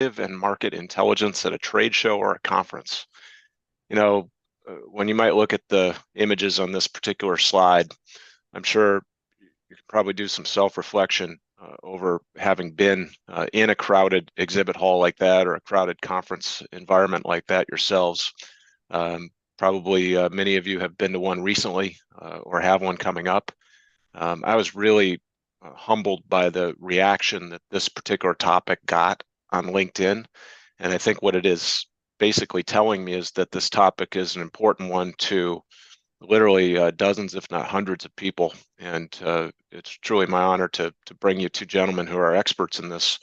and market intelligence at a trade show or a conference. You know, when you might look at the images on this particular slide, I'm sure you can probably do some self-reflection over having been in a crowded exhibit hall like that or a crowded conference environment like that yourselves. Probably many of you have been to one recently or have one coming up. I was really humbled by the reaction that this particular topic got on LinkedIn. And I think what it is basically telling me is that this topic is an important one to literally dozens, if not hundreds of people. And it's truly my honor to bring you two gentlemen who are experts in this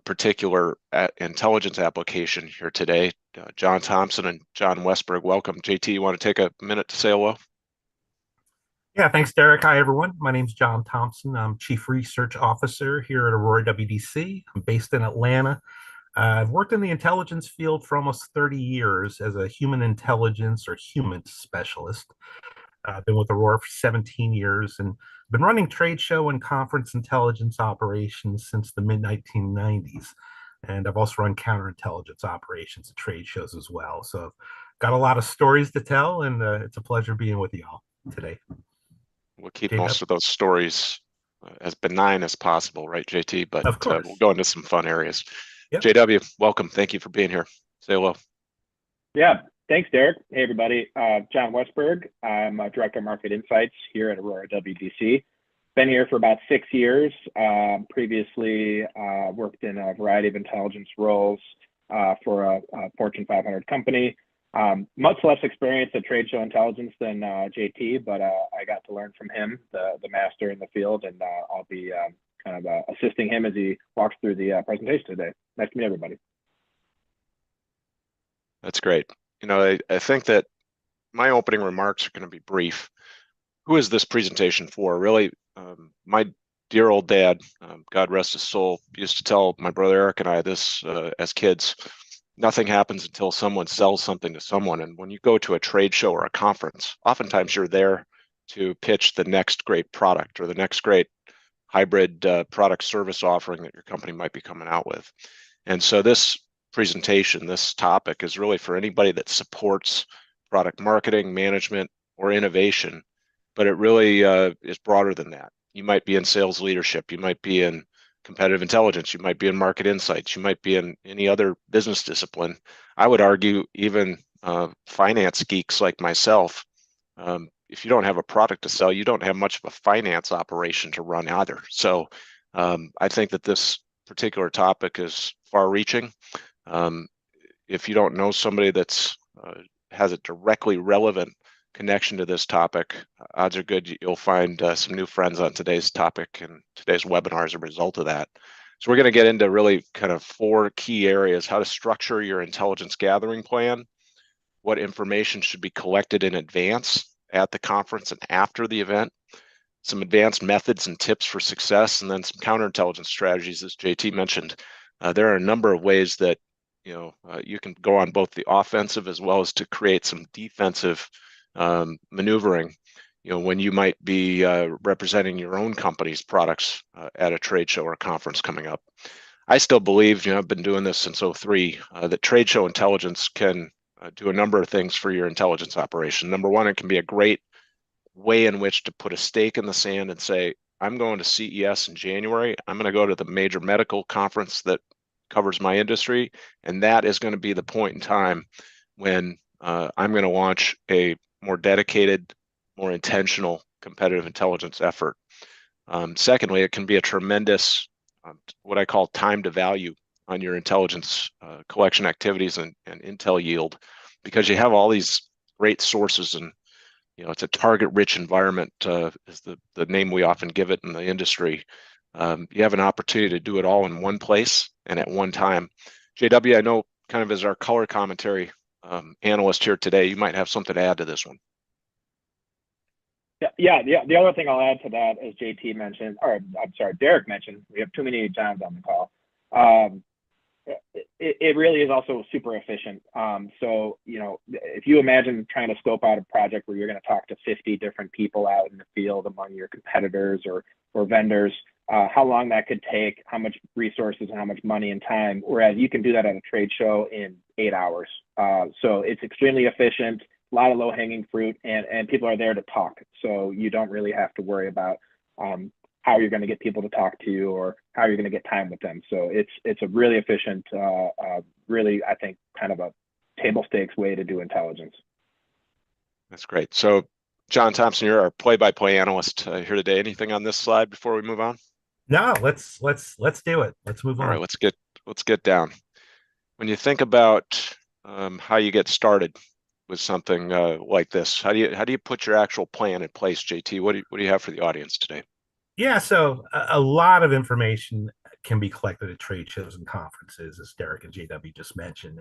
particular intelligence application here today, John Thompson and John Westberg. Welcome. JT, you want to take a minute to say hello? Yeah, thanks, Derek. Hi, everyone. My name's John Thompson. I'm Chief Research Officer here at Aurora WDC. I'm based in Atlanta. I've worked in the intelligence field for almost 30 years as a human intelligence or human specialist. I've been with Aurora for 17 years and been running trade show and conference intelligence operations since the mid 1990s. And I've also run counterintelligence operations at trade shows as well. So I've got a lot of stories to tell, and it's a pleasure being with you all today. We'll keep JW. most of those stories as benign as possible, right, JT? But Of we'll course. go into some fun areas. Yep. JW, welcome. Thank you for being here. Say hello. Yeah, thanks, Derek. Hey, everybody. John Westberg. I'm Director of Market Insights here at Aurora WDC. Been here for about 6 years. Previously worked in a variety of intelligence roles for a Fortune 500 company. Much less experience at trade show intelligence than JT, but I got to learn from him, the master in the field, and I'll be kind of assisting him as he walks through the presentation today. Nice to meet everybody. That's great. I think that my opening remarks are going to be brief. Who is this presentation for? Really, my dear old dad, God rest his soul, used to tell my brother Eric and I this as kids. Nothing happens until someone sells something to someone. And when you go to a trade show or a conference, oftentimes you're there to pitch the next great product or the next great hybrid product service offering that your company might be coming out with. And so this presentation, this topic is really for anybody that supports product marketing, management, or innovation, but it really is broader than that. You might be in sales leadership, you might be in competitive intelligence, you might be in market insights, you might be in any other business discipline. I would argue even finance geeks like myself, if you don't have a product to sell, you don't have much of a finance operation to run either. So I think that this particular topic is far-reaching. If you don't know somebody that's has a directly relevant connection to this topic, odds are good you'll find some new friends on today's topic and today's webinar as a result of that. So we're going to get into really kind of 4 key areas: how to structure your intelligence gathering plan, what information should be collected in advance at the conference and after the event, some advanced methods and tips for success, and then some counterintelligence strategies, as JT mentioned. There are a number of ways that you can go on both the offensive as well as to create some defensive maneuvering. When you might be representing your own company's products at a trade show or a conference coming up. I still believe, I've been doing this since '03, that trade show intelligence can do a number of things for your intelligence operation. Number one, it can be a great way in which to put a stake in the sand and say, I'm going to CES in January. I'm going to go to the major medical conference that covers my industry. And that is going to be the point in time when I'm going to launch a more dedicated, more intentional competitive intelligence effort. Secondly, it can be a tremendous, what I call time to value on your intelligence collection activities and intel yield, because you have all these great sources, and it's a target-rich environment is the name we often give it in the industry. You have an opportunity to do it all in one place and at one time. JW, I know kind of as our color commentary analyst here today, you might have something to add to this one. Yeah. The other thing I'll add to that, as JT mentioned, or I'm sorry, Derek mentioned, we have too many Johns on the call. It really is also super efficient. So, if you imagine trying to scope out a project where you're going to talk to 50 different people out in the field among your competitors or vendors, how long that could take, how much resources and how much money and time, whereas you can do that at a trade show in 8 hours. So it's extremely efficient, a lot of low hanging fruit, and people are there to talk. So you don't really have to worry about how you're going to get people to talk to you or how you're going to get time with them. So it's a really efficient, really, I think, kind of a table stakes way to do intelligence. That's great. So, John Thompson, you're our play-by-play analyst here today. Anything on this slide before we move on? No, let's do it. Let's move All on. right, let's get down. When you think about how you get started with something like this, how do you put your actual plan in place, JT? What do you have for the audience today? Yeah, so a lot of information can be collected at trade shows and conferences, as Derek and JW just mentioned.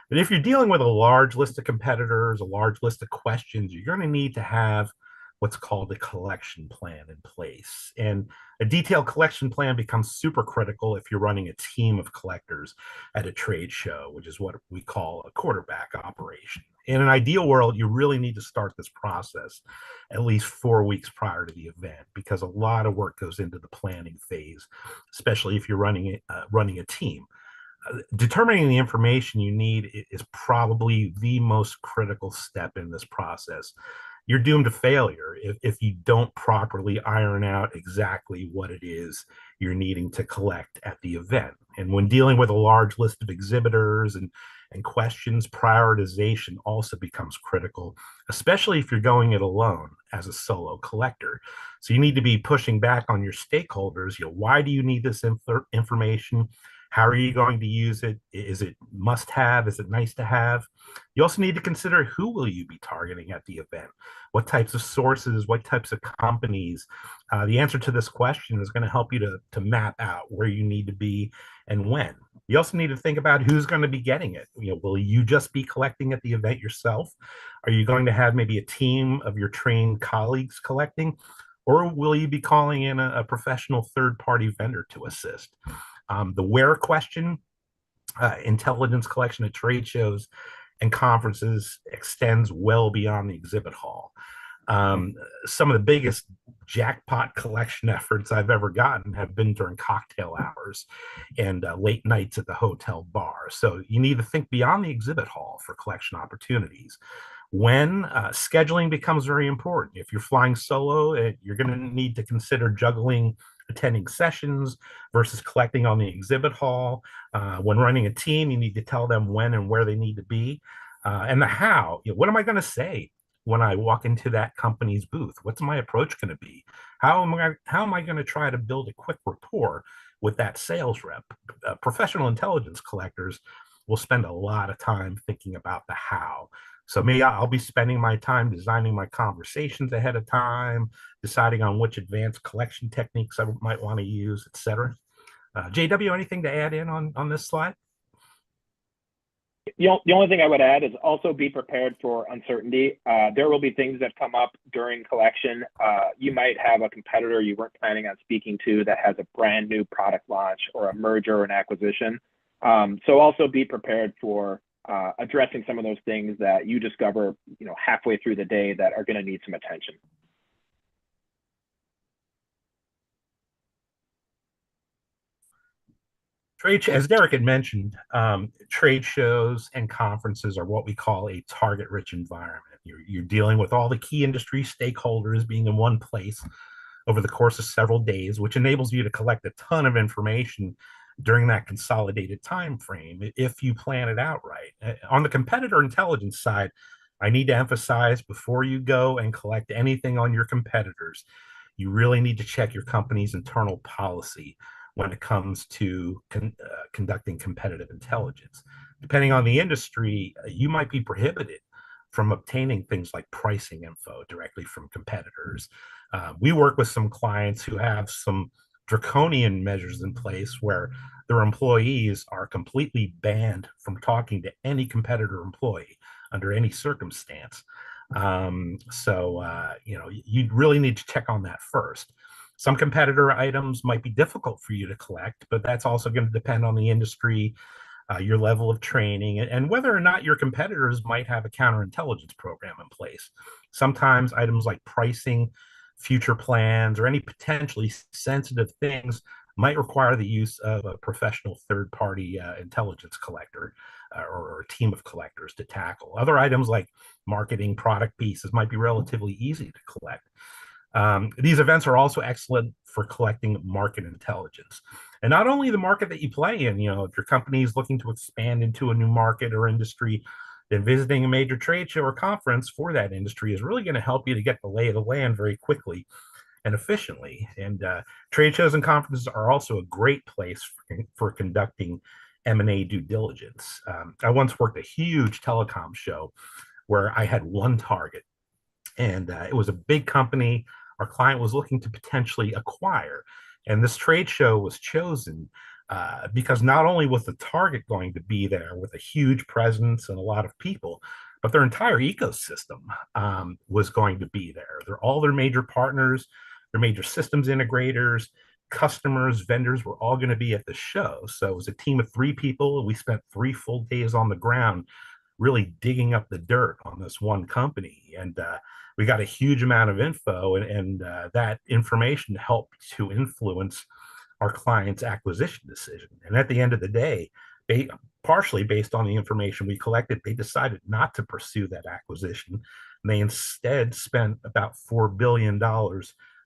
But if you're dealing with a large list of competitors, a large list of questions, you're going to need to have what's called a collection plan in place. And a detailed collection plan becomes super critical if you're running a team of collectors at a trade show, which is what we call a quarterback operation. In an ideal world, you really need to start this process at least 4 weeks prior to the event because a lot of work goes into the planning phase, especially if you're running a team. Determining the information you need is probably the most critical step in this process. You're doomed to failure if you don't properly iron out exactly what it is you're needing to collect at the event. And when dealing with a large list of exhibitors and questions, prioritization also becomes critical, especially if you're going it alone as a solo collector. So you need to be pushing back on your stakeholders. Why do you need this information? How are you going to use it? Is it must have? Is it nice to have? You also need to consider who will you be targeting at the event? What types of sources? What types of companies? The answer to this question is going to help you to map out where you need to be and when. You also need to think about who's going to be getting it. Will you just be collecting at the event yourself? Are you going to have maybe a team of your trained colleagues collecting? Or will you be calling in a professional third-party vendor to assist? The where question, intelligence collection at trade shows and conferences extends well beyond the exhibit hall. Some of the biggest jackpot collection efforts I've ever gotten have been during cocktail hours and late nights at the hotel bar. So you need to think beyond the exhibit hall for collection opportunities. When scheduling becomes very important. If you're flying solo, you're going to need to consider juggling attending sessions versus collecting on the exhibit hall. When running a team, you need to tell them when and where they need to be. And the how, what am I going to say when I walk into that company's booth? What's my approach going to be? How am I going to try to build a quick rapport with that sales rep? Professional intelligence collectors will spend a lot of time thinking about the how. So maybe I'll be spending my time designing my conversations ahead of time, deciding on which advanced collection techniques I might want to use, etc. JW, anything to add in on this slide? The only thing I would add is also be prepared for uncertainty. There will be things that come up during collection. You might have a competitor you weren't planning on speaking to that has a brand new product launch or a merger or an acquisition. So also be prepared for addressing some of those things that you discover, halfway through the day that are going to need some attention. As Derek had mentioned, trade shows and conferences are what we call a target-rich environment. You're dealing with all the key industry stakeholders being in one place over the course of several days, which enables you to collect a ton of information during that consolidated time frame if you plan it out right. On the competitor intelligence side, I need to emphasize before you go and collect anything on your competitors, you really need to check your company's internal policy when it comes to conducting competitive intelligence. Depending on the industry, you might be prohibited from obtaining things like pricing info directly from competitors. We work with some clients who have some draconian measures in place where their employees are completely banned from talking to any competitor employee under any circumstance. You really need to check on that first. Some competitor items might be difficult for you to collect, but that's also going to depend on the industry, your level of training, and whether or not your competitors might have a counterintelligence program in place. Sometimes items like pricing future plans, or any potentially sensitive things might require the use of a professional third-party intelligence collector or a team of collectors to tackle. Other items like marketing product pieces might be relatively easy to collect. These events are also excellent for collecting market intelligence. And not only the market that you play in, if your company is looking to expand into a new market or industry, then visiting a major trade show or conference for that industry is really going to help you to get the lay of the land very quickly and efficiently. And trade shows and conferences are also a great place for conducting M&A due diligence. I once worked a huge telecom show where I had one target, and it was a big company our client was looking to potentially acquire. And this trade show was chosen because not only was the target going to be there with a huge presence and a lot of people, but their entire ecosystem was going to be there. All their major partners, their major systems integrators, customers, vendors were all going to be at the show. So it was a team of 3 people. We spent 3 full days on the ground really digging up the dirt on this one company. And we got a huge amount of info, and that information helped to influence our client's acquisition decision. And at the end of the day, partially based on the information we collected, they decided not to pursue that acquisition. And they instead spent about $4 billion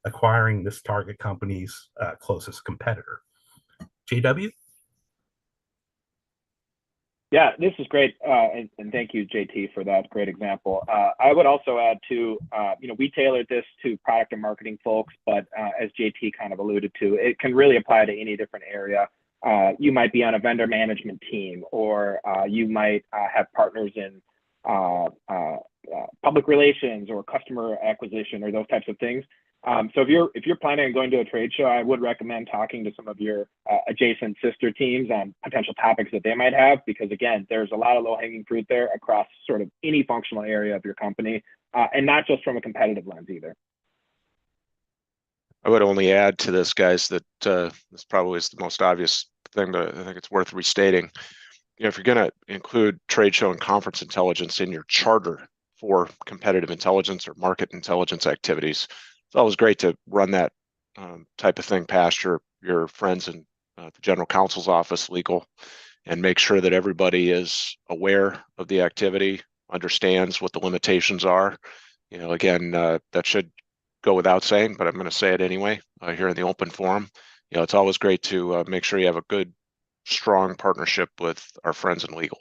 acquiring this target company's closest competitor. JW? Yeah, this is great, and thank you, JT, for that great example. I would also add to, we tailored this to product and marketing folks, but as JT kind of alluded to, it can really apply to any different area. You might be on a vendor management team, or you might have partners in public relations or customer acquisition or those types of things. So if you're planning on going to a trade show, I would recommend talking to some of your adjacent sister teams on potential topics that they might have, because again, there's a lot of low-hanging fruit there across sort of any functional area of your company, and not just from a competitive lens either. I would only add to this, guys, that this probably is the most obvious thing, but I think it's worth restating. If you're going to include trade show and conference intelligence in your charter for competitive intelligence or market intelligence activities, it's always great to run that type of thing past your friends in the general counsel's office, legal, and make sure that everybody is aware of the activity, understands what the limitations are. Again, that should go without saying, but I'm going to say it anyway here in the open forum. It's always great to make sure you have a good, strong partnership with our friends in legal.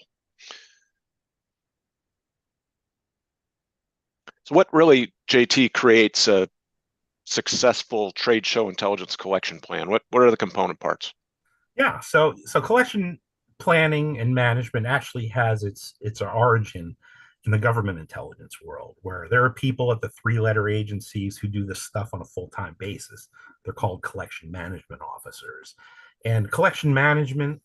So what really, JT, creates a successful trade show intelligence collection plan? What are the component parts? Yeah, so collection planning and management actually has its origin in the government intelligence world, where there are people at the 3-letter agencies who do this stuff on a full-time basis. They're called collection management officers. And collection management,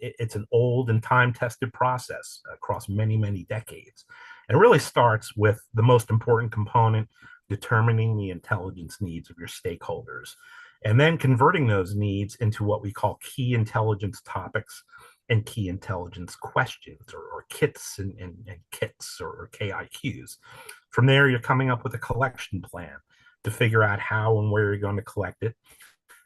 it's an old and time-tested process across many, many decades. And it really starts with the most important component, determining the intelligence needs of your stakeholders, and then converting those needs into what we call key intelligence topics and key intelligence questions, or KITs and KITs or KIQs. From there, you're coming up with a collection plan to figure out how and where you're going to collect it.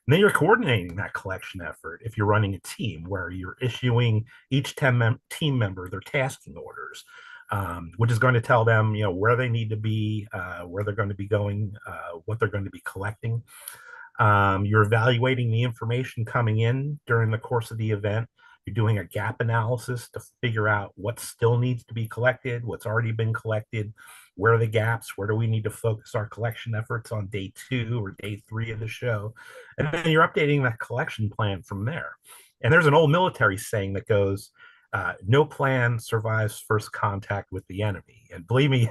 And then you're coordinating that collection effort if you're running a team, where you're issuing each team member their tasking orders, which is going to tell them, where they need to be, where they're going to be going, what they're going to be collecting. You're evaluating the information coming in during the course of the event. You're doing a gap analysis to figure out what still needs to be collected, what's already been collected, where are the gaps, where do we need to focus our collection efforts on day 2 or day 3 of the show. And then you're updating that collection plan from there. And there's an old military saying that goes, no plan survives first contact with the enemy. And believe me,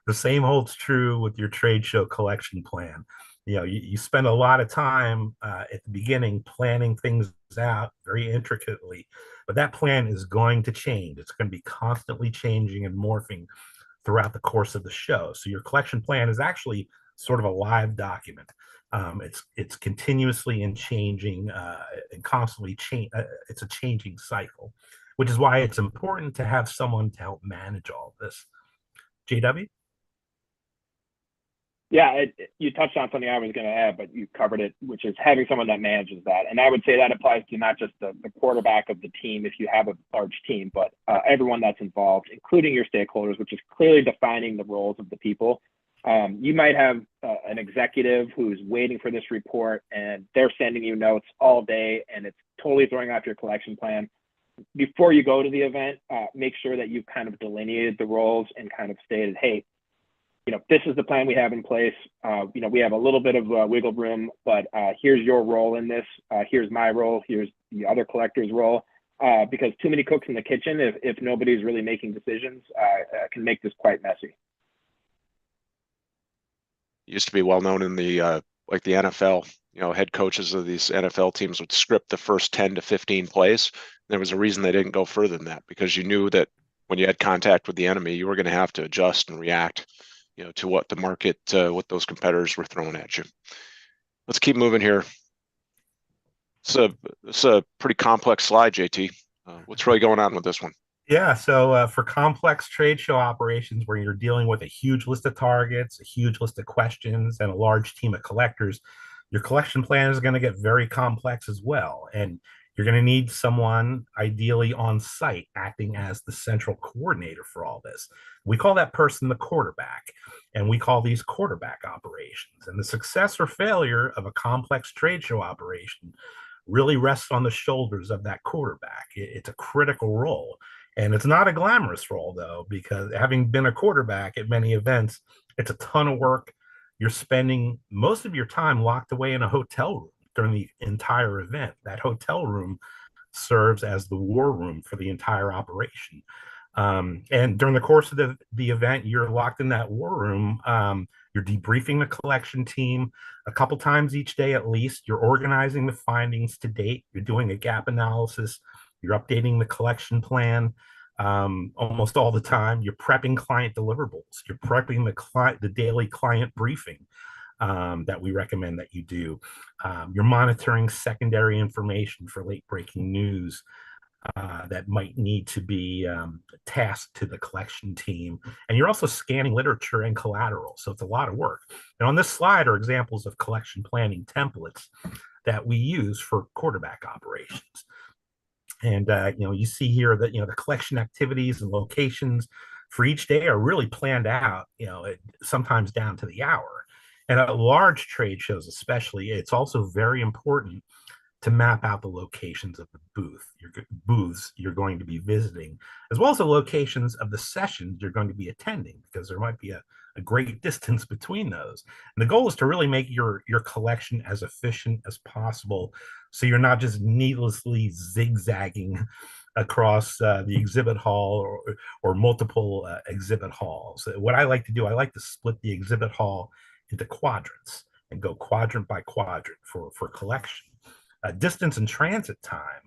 the same holds true with your trade show collection plan. You spend a lot of time at the beginning planning things out very intricately, but that plan is going to change. It's going to be constantly changing and morphing throughout the course of the show. So your collection plan is actually sort of a live document. It's continuously and changing and constantly change. It's a changing cycle, which is why it's important to have someone to help manage all of this. JW? Yeah, you touched on something I was going to add, but you covered it, which is having someone that manages that. And I would say that applies to not just the quarterback of the team, if you have a large team, but everyone that's involved, including your stakeholders, which is clearly defining the roles of the people. You might have an executive who's waiting for this report and they're sending you notes all day and it's totally throwing off your collection plan. Before you go to the event, make sure that you've kind of delineated the roles and kind of stated, hey, this is the plan we have in place. We have a little bit of wiggle room, but here's your role in this. Here's my role. Here's the other collector's role. Because too many cooks in the kitchen, if nobody's really making decisions, can make this quite messy. Used to be well known in the like the NFL. Head coaches of these NFL teams would script the first 10 to 15 plays. There was a reason they didn't go further than that, because you knew that when you had contact with the enemy, you were going to have to adjust and react to what the market, what those competitors were throwing at you. Let's keep moving here. It's a pretty complex slide, JT. What's really going on with this one? Yeah, so for complex trade show operations where you're dealing with a huge list of targets, a huge list of questions, and a large team of collectors, your collection plan is going to get very complex as well. And you're going to need someone ideally on site acting as the central coordinator for all this. We call that person the quarterback, and we call these quarterback operations. And the success or failure of a complex trade show operation really rests on the shoulders of that quarterback. It's a critical role. And it's not a glamorous role, though, because having been a quarterback at many events, it's a ton of work. You're spending most of your time locked away in a hotel room during the entire event. That hotel room serves as the war room for the entire operation. And during the course of the event, you're locked in that war room. You're debriefing the collection team a couple times each day at least. You're organizing the findings to date. You're doing a gap analysis. You're updating the collection plan almost all the time. You're prepping client deliverables. You're prepping the daily client briefing that we recommend that you do. You're monitoring secondary information for late breaking news that might need to be tasked to the collection team. And you're also scanning literature and collateral. So it's a lot of work. And on this slide are examples of collection planning templates that we use for quarterback operations. And you see here that the collection activities and locations for each day are really planned out, sometimes down to the hour. And at large trade shows especially, it's also very important to map out the locations of the booths you're going to be visiting, as well as the locations of the sessions you're going to be attending, because there might be a great distance between those. And the goal is to really make your collection as efficient as possible, so you're not just needlessly zigzagging across the exhibit hall or multiple exhibit halls. What I like to do, I like to split the exhibit hall into quadrants and go quadrant by quadrant for collection. Distance and transit time,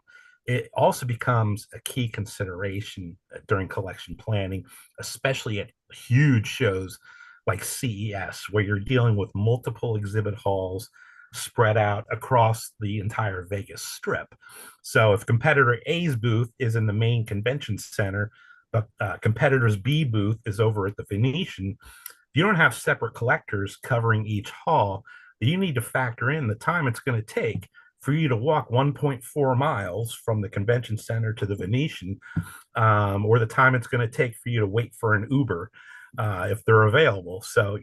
it also becomes a key consideration during collection planning, especially at huge shows like CES, where you're dealing with multiple exhibit halls spread out across the entire Vegas Strip. So if competitor A's booth is in the main convention center, but competitor's B booth is over at the Venetian, you don't have separate collectors covering each hall. You need to factor in the time it's going to take for you to walk 1.4 miles from the convention center to the Venetian, or the time it's going to take for you to wait for an Uber if they're available. So,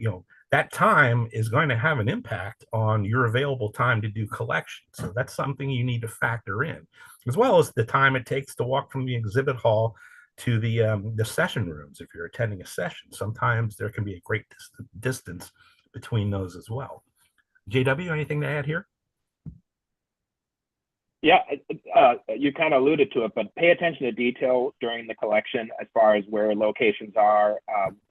that time is going to have an impact on your available time to do collection. So that's something you need to factor in, as well as the time it takes to walk from the exhibit hall to the session rooms if you're attending a session. Sometimes there can be a great distance between those as well. JW, anything to add here? Yeah, you kind of alluded to it, but pay attention to detail during the collection as far as where locations are,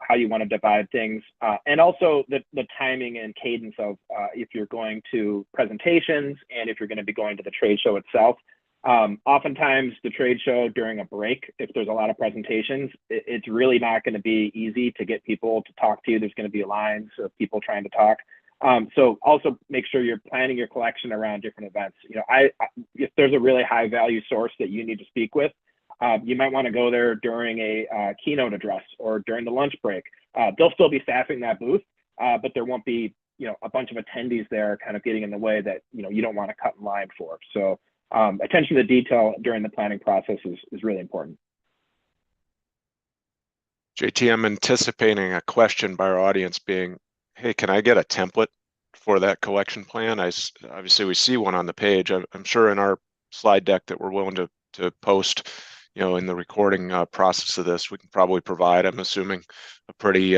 how you want to divide things, and also the timing and cadence of if you're going to presentations and if you're going to be going to the trade show itself. Oftentimes the trade show during a break, if there's a lot of presentations, it's really not going to be easy to get people to talk to you. There's going to be lines of people trying to talk. So also make sure you're planning your collection around different events. If there's a really high value source that you need to speak with, you might want to go there during a keynote address or during the lunch break. They'll still be staffing that booth, but there won't be, a bunch of attendees there kind of getting in the way that, you don't want to cut in line for. So attention to detail during the planning process is really important. JT, I'm anticipating a question by our audience being, hey, can I get a template for that collection plan? Obviously we see one on the page. I'm sure in our slide deck that we're willing to post, in the recording process of this, we can probably provide, I'm assuming, a pretty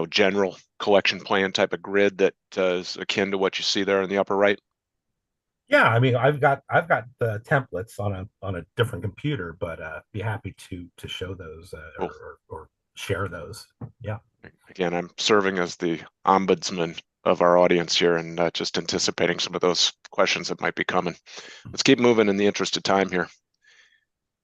general collection plan type of grid that is akin to what you see there in the upper right. Yeah, I mean, I've got the templates on a different computer, but be happy to show those Cool. or share those. Yeah. Again, I'm serving as the ombudsman of our audience here and just anticipating some of those questions that might be coming. Let's keep moving in the interest of time here.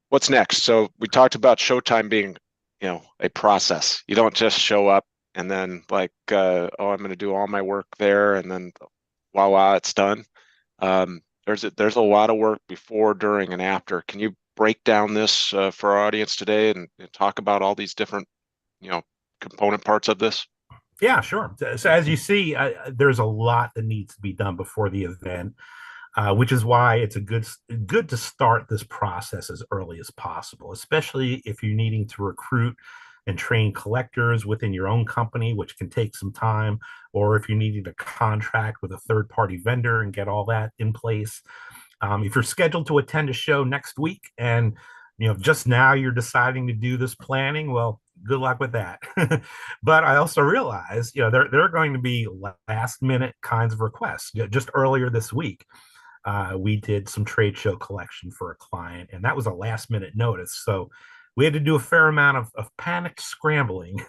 What's next? So we talked about showtime being, a process. You don't just show up and then like, oh, I'm going to do all my work there and then voila, it's done. There's a lot of work before, during, and after. Can you break down this for our audience today and talk about all these different, component parts of this? Yeah, sure. So as you see, there's a lot that needs to be done before the event, which is why it's good to start this process as early as possible, especially if you're needing to recruit and train collectors within your own company, which can take some time, or if you're needing to contract with a third-party vendor and get all that in place. If you're scheduled to attend a show next week and just now you're deciding to do this planning, well, good luck with that. But I also realize, there are going to be last minute kinds of requests. Just earlier this week, we did some trade show collection for a client, and that was a last minute notice. So we had to do a fair amount of panicked scrambling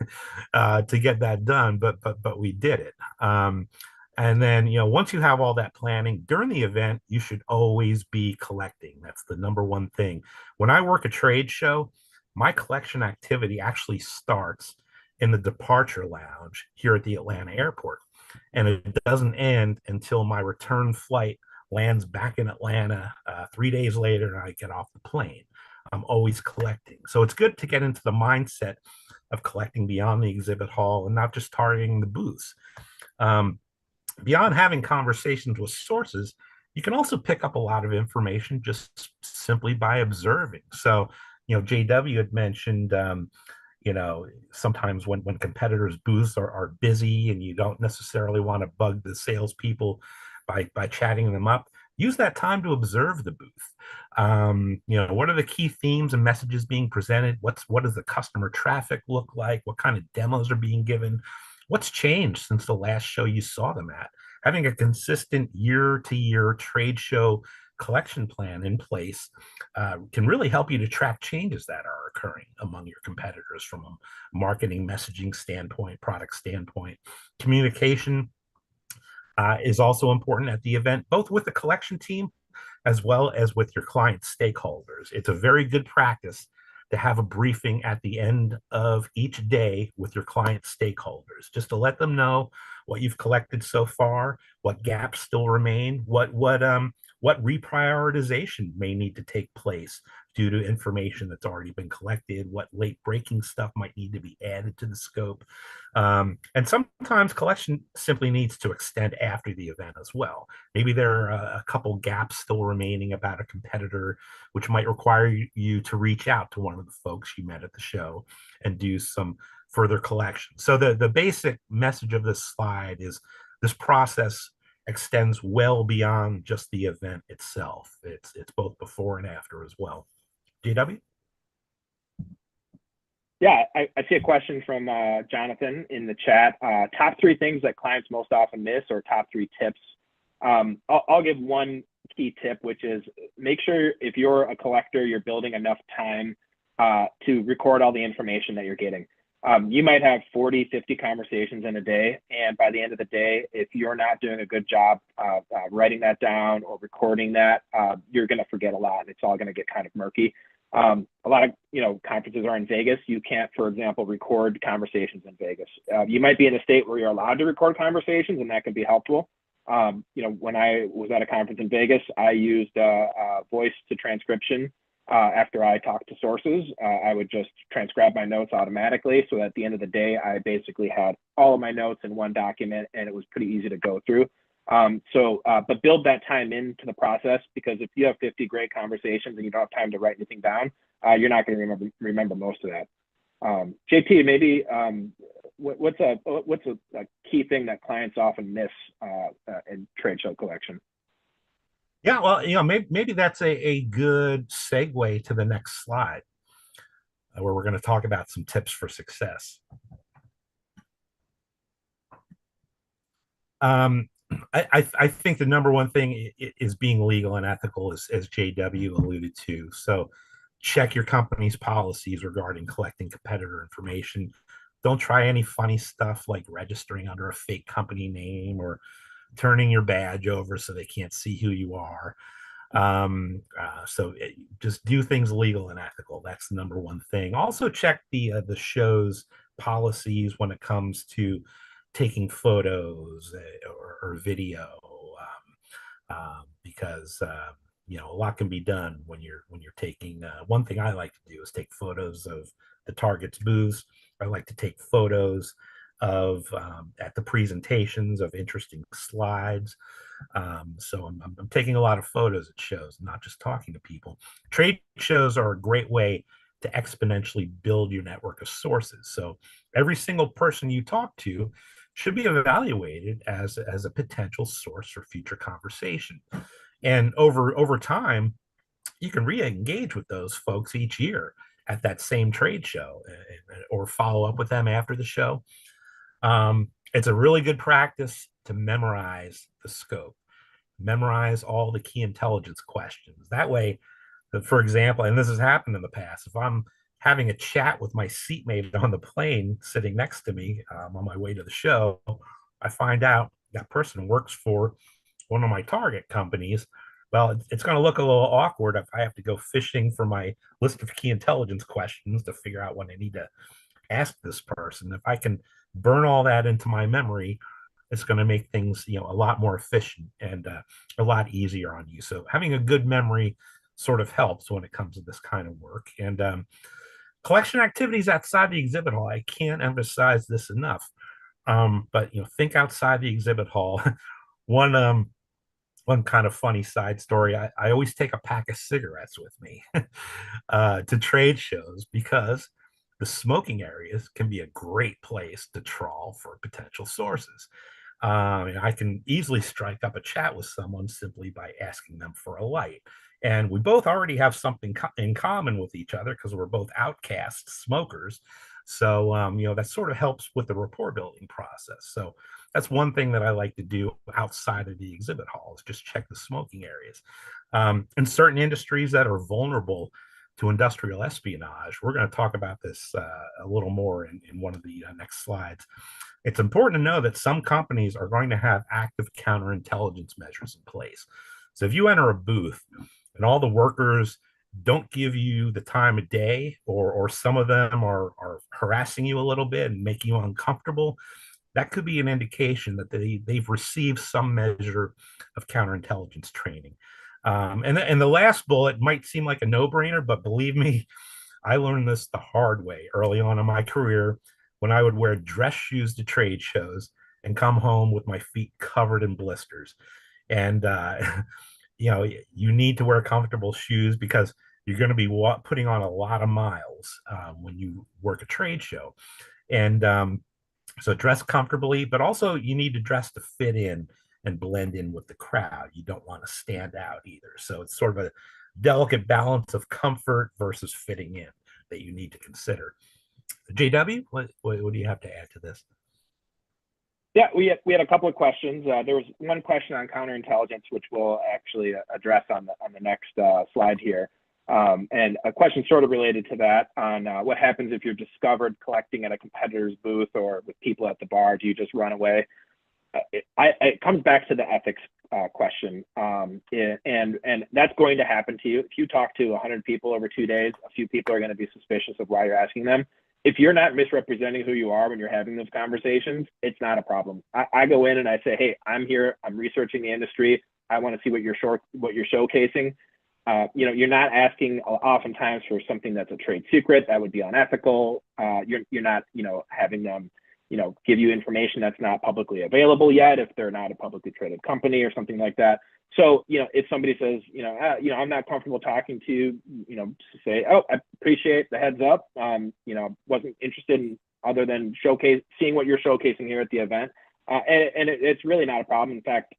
to get that done, but we did it. And then, once you have all that planning during the event, you should always be collecting. That's the number one thing. When I work a trade show, my collection activity actually starts in the departure lounge here at the Atlanta airport. And it doesn't end until my return flight lands back in Atlanta 3 days later and I get off the plane. I'm always collecting. So it's good to get into the mindset of collecting beyond the exhibit hall and not just targeting the booths. Beyond having conversations with sources, you can also pick up a lot of information just simply by observing. So, JW had mentioned, sometimes when competitors' booths are busy and you don't necessarily want to bug the salespeople by chatting them up, use that time to observe the booth. What are the key themes and messages being presented? What does the customer traffic look like? What kind of demos are being given? What's changed since the last show you saw them at? Having a consistent year-to-year trade show collection plan in place can really help you to track changes that are occurring among your competitors from a marketing messaging standpoint, product standpoint. Communication is also important at the event, both with the collection team as well as with your client stakeholders. It's a very good practice to have a briefing at the end of each day with your client stakeholders, just to let them know what you've collected so far, what gaps still remain, what reprioritization may need to take place due to information that's already been collected, what late breaking stuff might need to be added to the scope. And sometimes collection simply needs to extend after the event as well. Maybe there are a couple gaps still remaining about a competitor, which might require you to reach out to one of the folks you met at the show and do some further collection. So the basic message of this slide is this process extends well beyond just the event itself. It's both before and after as well. JW? Yeah, I see a question from Jonathan in the chat. Top 3 things that clients most often miss, or top 3 tips. I'll give one key tip, which is make sure if you're a collector, you're building enough time to record all the information that you're getting. You might have 40, 50 conversations in a day. And by the end of the day, if you're not doing a good job writing that down or recording that, you're going to forget a lot. It's all going to get kind of murky. A lot of, conferences are in Vegas. You can't, for example, record conversations in Vegas. You might be in a state where you're allowed to record conversations, and that can be helpful. When I was at a conference in Vegas, I used voice to transcription after I talked to sources. I would just transcribe my notes automatically. So at the end of the day, I basically had all of my notes in one document, and it was pretty easy to go through. But build that time into the process, because if you have 50 great conversations and you don't have time to write anything down, you're not going to remember most of that. JP, maybe what's a key thing that clients often miss in trade show collection? Yeah, well, maybe that's a good segue to the next slide, where we're going to talk about some tips for success. I think the number one thing is being legal and ethical, as JW alluded to. So check your company's policies regarding collecting competitor information. Don't try any funny stuff like registering under a fake company name or turning your badge over so they can't see who you are. Just do things legal and ethical. That's the number one thing. Also check the show's policies when it comes to taking photos or video, because a lot can be done when you're taking. One thing I like to do is take photos of the target's booths. I like to take photos of at the presentations of interesting slides. So I'm taking a lot of photos at shows, not just talking to people. Trade shows are a great way to exponentially build your network of sources. So every single person you talk to should be evaluated as a potential source for future conversation. And over time, you can re-engage with those folks each year at that same trade show, or follow up with them after the show. It's a really good practice to memorize the scope, memorize all the key intelligence questions. That way, for example, and this has happened in the past, if I'm having a chat with my seatmate on the plane sitting next to me on my way to the show, I find out that person works for one of my target companies. Well, it's going to look a little awkward if I have to go fishing for my list of key intelligence questions to figure out what I need to ask this person. If I can burn all that into my memory, it's going to make things a lot more efficient and a lot easier on you. So having a good memory sort of helps when it comes to this kind of work. And collection activities outside the exhibit hall, I can't emphasize this enough. But think outside the exhibit hall. One kind of funny side story, I always take a pack of cigarettes with me to trade shows, because the smoking areas can be a great place to trawl for potential sources. I can easily strike up a chat with someone simply by asking them for a light. And we both already have something in common with each other, because we're both outcast smokers. So, that sort of helps with the rapport building process. So that's one thing that I like to do outside of the exhibit hall, is just check the smoking areas. In certain industries that are vulnerable to industrial espionage, we're going to talk about this a little more in one of the next slides. It's important to know that some companies are going to have active counterintelligence measures in place. So if you enter a booth and all the workers don't give you the time of day, or some of them are harassing you a little bit and making you uncomfortable, that could be an indication that they've received some measure of counterintelligence training. And the last bullet might seem like a no-brainer, but believe me, I learned this the hard way early on in my career, when I would wear dress shoes to trade shows and come home with my feet covered in blisters. And you need to wear comfortable shoes, because you're going to be putting on a lot of miles when you work a trade show. And so dress comfortably, but also you need to dress to fit in and blend in with the crowd. You don't want to stand out either. So it's sort of a delicate balance of comfort versus fitting in that you need to consider. JW, what do you have to add to this? Yeah, we had a couple of questions. There was one question on counterintelligence, which we'll actually address on the next slide here. And a question sort of related to that on what happens if you're discovered collecting at a competitor's booth or with people at the bar. Do you just run away? It comes back to the ethics question, and that's going to happen to you. If you talk to 100 people over 2 days, a few people are going to be suspicious of why you're asking them. If you're not misrepresenting who you are when you're having those conversations, it's not a problem. I go in and I say, hey, I'm here. I'm researching the industry. I want to see what you're showcasing. You're not asking oftentimes for something that's a trade secret. That would be unethical. You're not, having them, give you information that's not publicly available yet if they're not a publicly traded company or something like that. So, if somebody says, I'm not comfortable talking to you, say, oh, I appreciate the heads up. Wasn't interested in other than seeing what you're showcasing here at the event. It's really not a problem. In fact,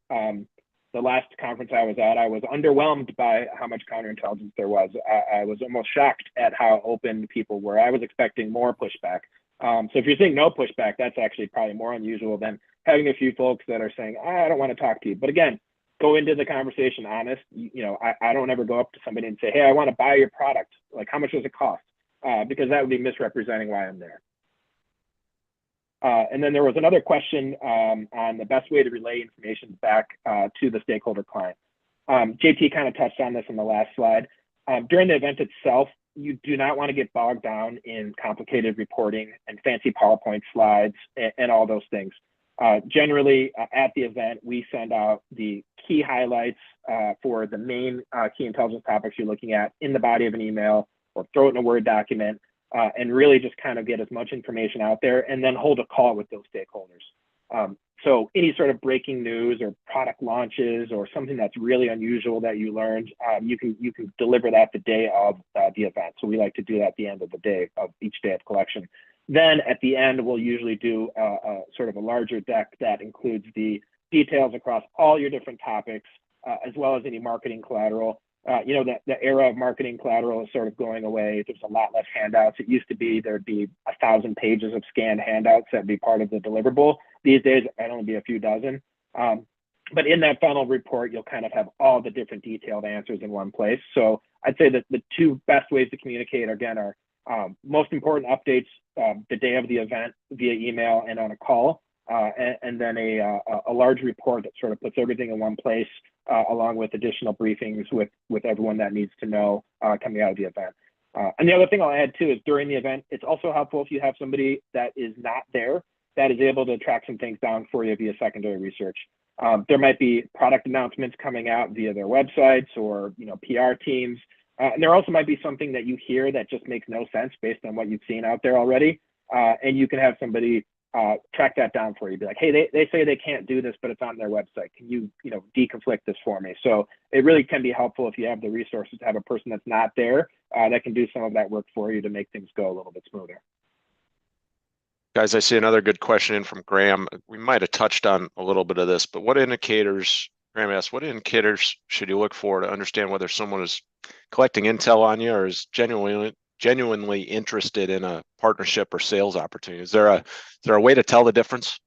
the last conference I was at, I was underwhelmed by how much counterintelligence there was. I was almost shocked at how open people were. I was expecting more pushback. So if you're seeing no pushback, that's actually probably more unusual than having a few folks that are saying, I don't want to talk to you. But again, go into the conversation honest. I don't ever go up to somebody and say, hey, I want to buy your product. Like, how much does it cost? Because that would be misrepresenting why I'm there. And then there was another question on the best way to relay information back to the stakeholder client. JT kind of touched on this in the last slide. During the event itself, you do not want to get bogged down in complicated reporting and fancy PowerPoint slides and all those things. Generally, at the event, we send out the key highlights for the main key intelligence topics you're looking at in the body of an email, or throw it in a Word document. And really just kind of get as much information out there, and then hold a call with those stakeholders. So any sort of breaking news or product launches or something that's really unusual that you learned, you can deliver that the day of the event. So we like to do that at the end of the day of each day of collection. Then at the end, we'll usually do a sort of a larger deck that includes the details across all your different topics, as well as any marketing collateral. The era of marketing collateral is sort of going away. There's a lot less handouts. It used to be there'd be 1,000 pages of scanned handouts that'd be part of the deliverable. These days, it'd only be a few dozen. But in that final report, you'll kind of have all the different detailed answers in one place. So I'd say that the two best ways to communicate, again, are most important updates the day of the event via email and on a call. And then a large report that sort of puts everything in one place, along with additional briefings with everyone that needs to know coming out of the event. And the other thing I'll add too is during the event, it's also helpful if you have somebody that is not there that is able to track some things down for you via secondary research. There might be product announcements coming out via their websites or PR teams. And there also might be something that you hear that just makes no sense based on what you've seen out there already. And you can have somebody track that down for you. Be like, hey, they say they can't do this, but it's on their website. Can you, deconflict this for me? So it really can be helpful if you have the resources to have a person that's not there that can do some of that work for you to make things go a little bit smoother. Guys, I see another good question in from Graham. We might have touched on a little bit of this, but Graham asked, what indicators should you look for to understand whether someone is collecting intel on you or is genuinely interested in a partnership or sales opportunity? Is there a way to tell the difference?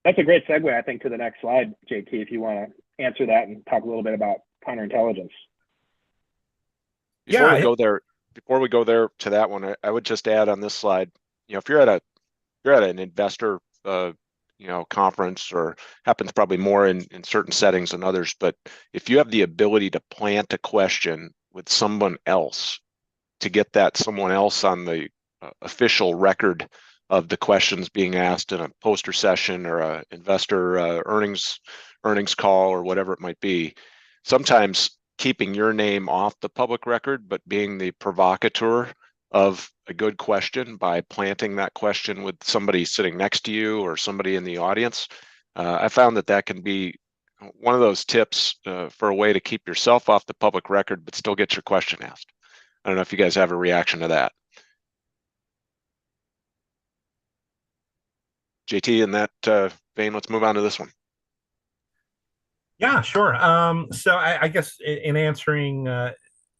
That's a great segue, I think, to the next slide, JT, if you want to answer that and talk a little bit about counterintelligence. Before we go there to that one, I would just add on this slide, if you're at an investor conference, or happens probably more in certain settings than others, but if you have the ability to plant a question with someone else to get that someone else on the official record of the questions being asked in a poster session or a investor earnings call or whatever it might be, sometimes keeping your name off the public record, but being the provocateur of a good question by planting that question with somebody sitting next to you or somebody in the audience. I found that can be one of those tips for a way to keep yourself off the public record, but still get your question asked. I don't know if you guys have a reaction to that. JT, in that vein, let's move on to this one. Yeah, sure. So I guess in answering,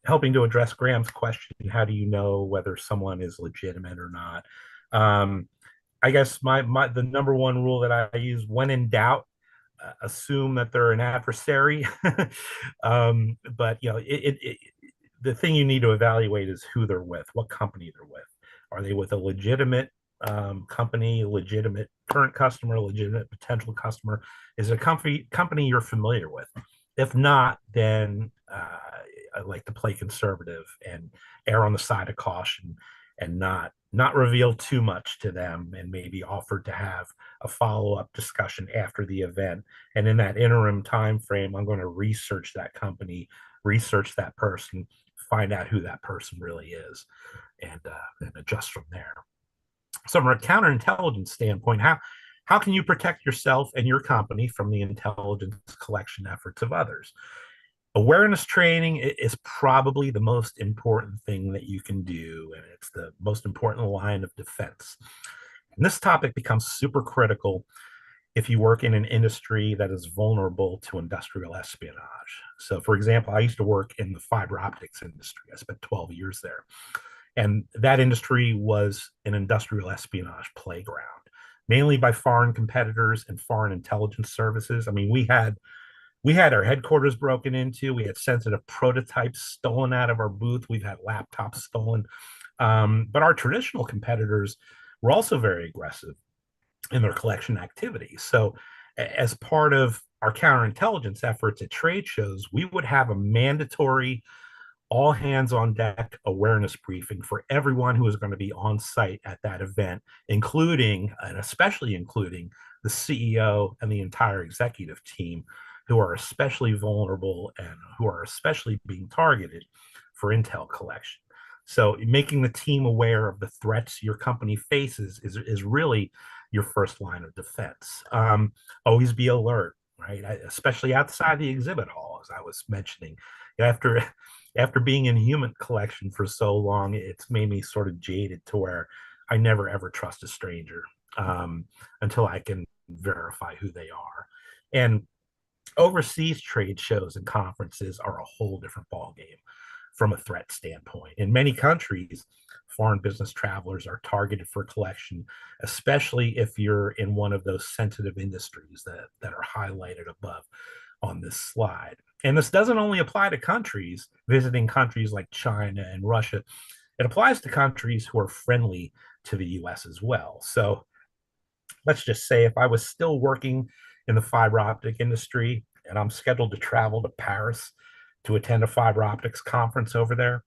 helping to address Graham's question, how do you know whether someone is legitimate or not? I guess the number one rule that I use: when in doubt, assume that they're an adversary. But the thing you need to evaluate is who they're with, what company they're with. Are they with a legitimate company, legitimate current customer, legitimate potential customer? Is it a company you're familiar with? If not, then I like to play conservative and err on the side of caution and not reveal too much to them, and maybe offer to have a follow-up discussion after the event. And in that interim time frame, I'm going to research that company, research that person, find out who that person really is, and adjust from there. So from a counterintelligence standpoint, how can you protect yourself and your company from the intelligence collection efforts of others? Awareness training is probably the most important thing that you can do, and it's the most important line of defense. And this topic becomes super critical if you work in an industry that is vulnerable to industrial espionage. So, for example, I used to work in the fiber optics industry. I spent 12 years there. And that industry was an industrial espionage playground, mainly by foreign competitors and foreign intelligence services. I mean, we had our headquarters broken into. We had sensitive prototypes stolen out of our booth. We've had laptops stolen. But our traditional competitors were also very aggressive in their collection activities. So, as part of our counterintelligence efforts at trade shows, we would have a mandatory all hands on deck awareness briefing for everyone who is going to be on site at that event, including and especially including the CEO and the entire executive team, who are especially vulnerable and who are especially being targeted for intel collection. So making the team aware of the threats your company faces is really your first line of defense. Always be alert, right? Especially outside the exhibit hall, as I was mentioning. After being in human collection for so long, it's made me sort of jaded to where I never ever trust a stranger until I can verify who they are. And overseas trade shows and conferences are a whole different ballgame from a threat standpoint. In many countries, foreign business travelers are targeted for collection, especially if you're in one of those sensitive industries that are highlighted above on this slide. And this doesn't only apply to countries visiting countries like China and Russia. It applies to countries who are friendly to the US as well. So let's just say if I was still working in the fiber optic industry and I'm scheduled to travel to Paris to attend a fiber optics conference over there,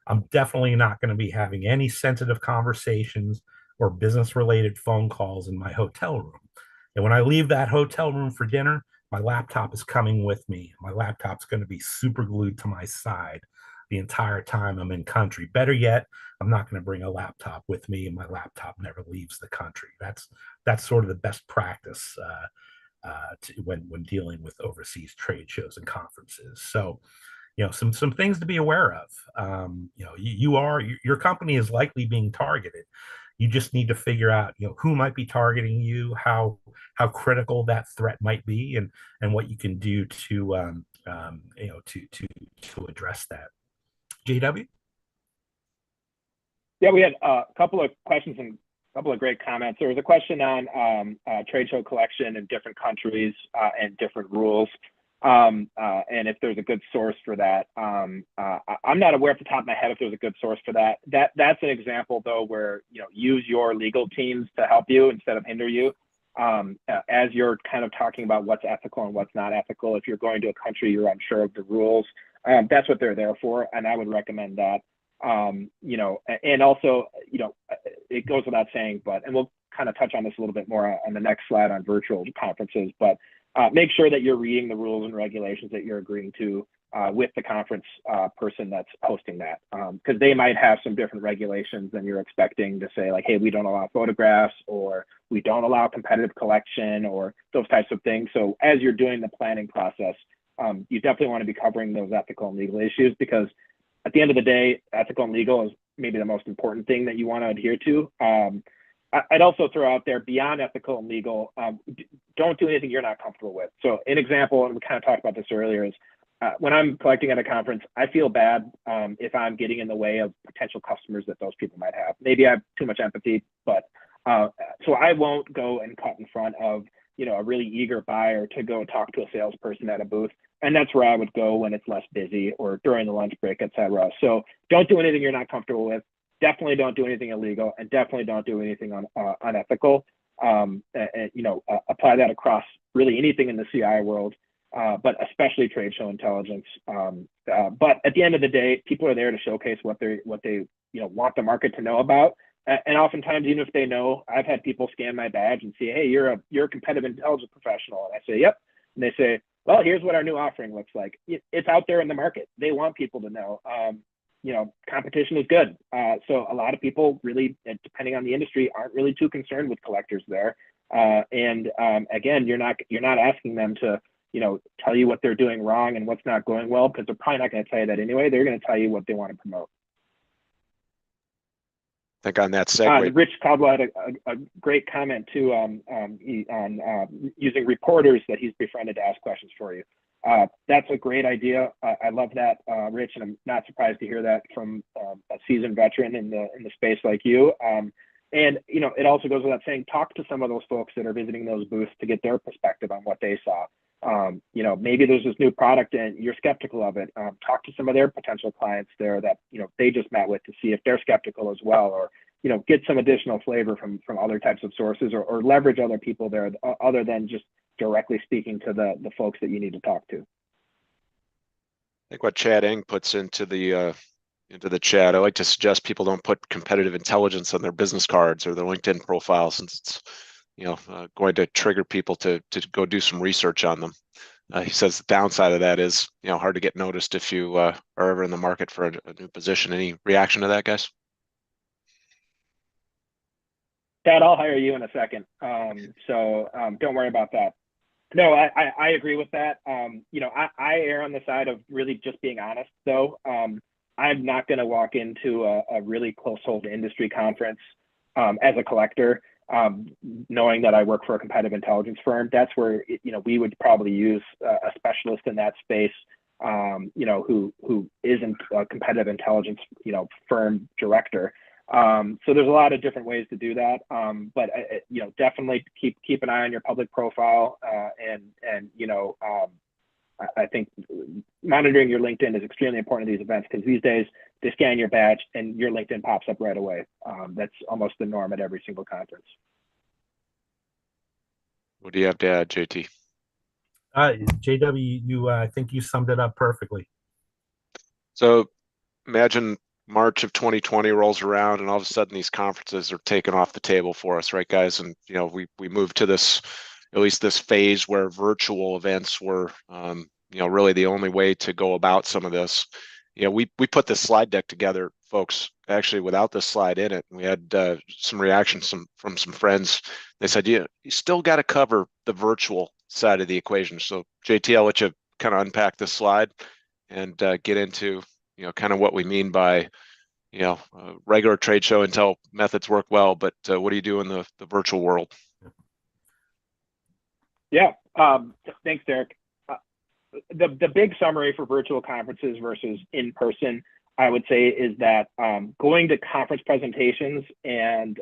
I'm definitely not going to be having any sensitive conversations or business related phone calls in my hotel room. And when I leave that hotel room for dinner, my laptop is coming with me. My laptop's going to be super glued to my side the entire time I'm in country. Better yet, I'm not going to bring a laptop with me, and my laptop never leaves the country. That's sort of the best practice when dealing with overseas trade shows and conferences. So, some things to be aware of. Your company is likely being targeted. You just need to figure out, who might be targeting you, how critical that threat might be, and what you can do to to address that. JW? Yeah, we had a couple of questions and a couple of great comments. There was a question on trade show collection in different countries and different rules, and if there's a good source for that. I'm not aware off the top of my head if there's a good source for that. That's an example though where use your legal teams to help you instead of hinder you. As you're kind of talking about what's ethical and what's not ethical. If you're going to a country you're unsure of the rules, that's what they're there for, and I would recommend that. And also, it goes without saying, and we'll kind of touch on this a little bit more on the next slide on virtual conferences, but make sure that you're reading the rules and regulations that you're agreeing to with the conference person that's hosting that, because they might have some different regulations than you're expecting to say, like, hey, we don't allow photographs, or we don't allow competitive collection, or those types of things. So as you're doing the planning process, you definitely want to be covering those ethical and legal issues, because at the end of the day, ethical and legal is maybe the most important thing that you want to adhere to. I'd also throw out there, beyond ethical and legal, don't do anything you're not comfortable with. So an example, and we kind of talked about this earlier, is when I'm collecting at a conference, I feel bad if I'm getting in the way of potential customers that those people might have. Maybe I have too much empathy, but so I won't go and cut in front of a really eager buyer to go talk to a salesperson at a booth. And that's where I would go when it's less busy or during the lunch break, et cetera. So don't do anything you're not comfortable with. Definitely don't do anything illegal, and definitely don't do anything unethical. Apply that across really anything in the CI world. but especially trade show intelligence. But at the end of the day, people are there to showcase what they want the market to know about. And oftentimes, even if they know, I've had people scan my badge and say, "Hey, you're a competitive intelligence professional," and I say, "Yep," and they say, "Well, here's what our new offering looks like." It's out there in the market. They want people to know. Competition is good. So a lot of people really, depending on the industry, aren't really too concerned with collectors there. Again, you're not asking them to tell you what they're doing wrong and what's not going well, because they're probably not going to tell you that anyway. They're going to tell you what they want to promote. I think on that segue, Rich Caldwell had a great comment too on using reporters that he's befriended to ask questions for you. That's a great idea. I love that, Rich, and I'm not surprised to hear that from a seasoned veteran in the space like you. And it also goes without saying, talk to some of those folks that are visiting those booths to get their perspective on what they saw. Maybe there's this new product and you're skeptical of it. Talk to some of their potential clients there that they just met with to see if they're skeptical as well, or get some additional flavor from other types of sources, or leverage other people there other than just directly speaking to the folks that you need to talk to. I think what Chad Eng puts into the chat, I like to suggest people don't put competitive intelligence on their business cards or their LinkedIn profile, since it's going to trigger people to go do some research on them. He says the downside of that is hard to get noticed if you are ever in the market for a new position. Any reaction to that, guys? Chad, I'll hire you in a second. So don't worry about that. No, I agree with that. I err on the side of really just being honest, though. I'm not going to walk into a really close-hold industry conference as a collector, knowing that I work for a competitive intelligence firm. That's where we would probably use a specialist in that space, who isn't a competitive intelligence firm director. So there's a lot of different ways to do that, but definitely keep an eye on your public profile, and I think monitoring your LinkedIn is extremely important in these events, because these days they scan your badge and your LinkedIn pops up right away. That's almost the norm at every single conference. What do you have to add, JT? JW, I think you summed it up perfectly. So imagine March of 2020 rolls around and all of a sudden these conferences are taken off the table for us, right, guys? And we moved to this, at least this phase where virtual events were really the only way to go about some of this. We put this slide deck together, folks, actually without this slide in it. We had some reactions from some friends. They said, you still got to cover the virtual side of the equation. So JT, I'll let you kind of unpack this slide and get into kind of what we mean by regular trade show intel methods work well, but what do you do in the virtual world? Yeah, thanks, Derek. The big summary for virtual conferences versus in person, I would say, is that going to conference presentations and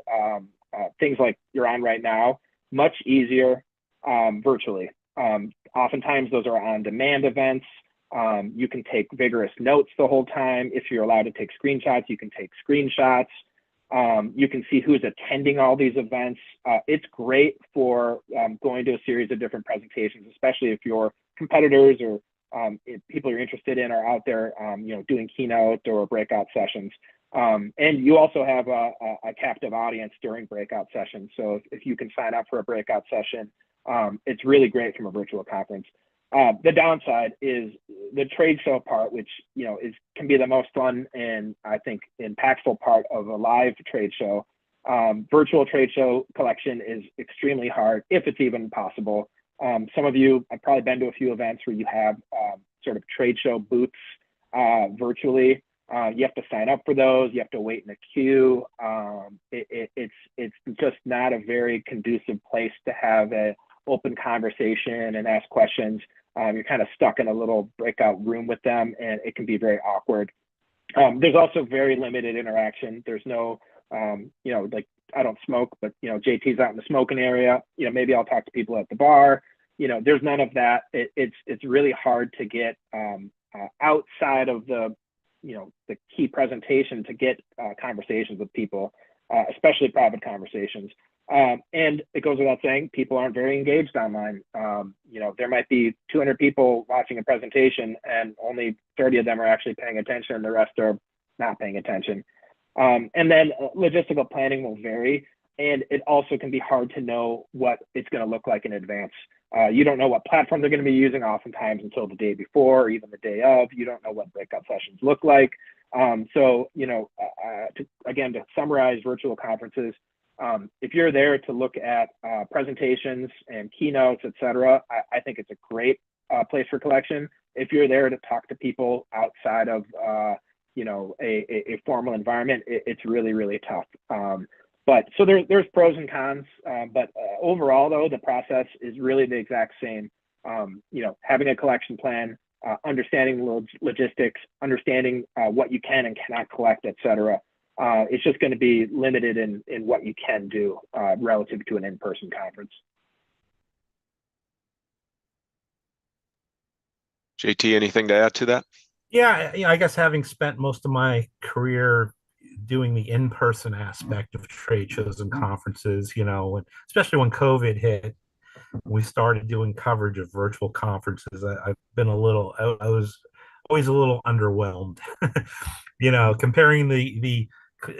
things like you're on right now, much easier virtually. Oftentimes those are on-demand events. You can take vigorous notes the whole time. If you're allowed to take screenshots, you can take screenshots. You can see who's attending all these events. It's great for going to a series of different presentations, especially if your competitors or if people you're interested in are out there, doing keynote or breakout sessions. And you also have a captive audience during breakout sessions. So if you can sign up for a breakout session, it's really great from a virtual conference. The downside is the trade show part, which can be the most fun and I think impactful part of a live trade show. Virtual trade show collection is extremely hard, if it's even possible. Some of you have probably been to a few events where you have sort of trade show booths virtually. You have to sign up for those. You have to wait in a queue. It's just not a very conducive place to have an open conversation and ask questions. You're kind of stuck in a little breakout room with them, and it can be very awkward. There's also very limited interaction. There's no, like, I don't smoke, but JT's out in the smoking area. Maybe I'll talk to people at the bar. There's none of that. It's really hard to get outside of the key presentation to get conversations with people, especially private conversations. And it goes without saying, people aren't very engaged online. There might be 200 people watching a presentation and only 30 of them are actually paying attention and the rest are not paying attention. And then logistical planning will vary. And it also can be hard to know what it's going to look like in advance. You don't know what platform they're going to be using oftentimes until the day before or even the day of. You don't know what breakout sessions look like. To summarize virtual conferences, if you're there to look at presentations and keynotes, et cetera, I think it's a great place for collection. If you're there to talk to people outside of a formal environment, it's really, really tough. But so there's pros and cons, but overall though, the process is really the exact same. Having a collection plan, understanding logistics, understanding what you can and cannot collect, et cetera. It's just going to be limited in what you can do relative to an in-person conference. JT, anything to add to that? Yeah, I guess having spent most of my career doing the in-person aspect of trade shows and conferences, especially when COVID hit, we started doing coverage of virtual conferences. I've been I was always a little underwhelmed,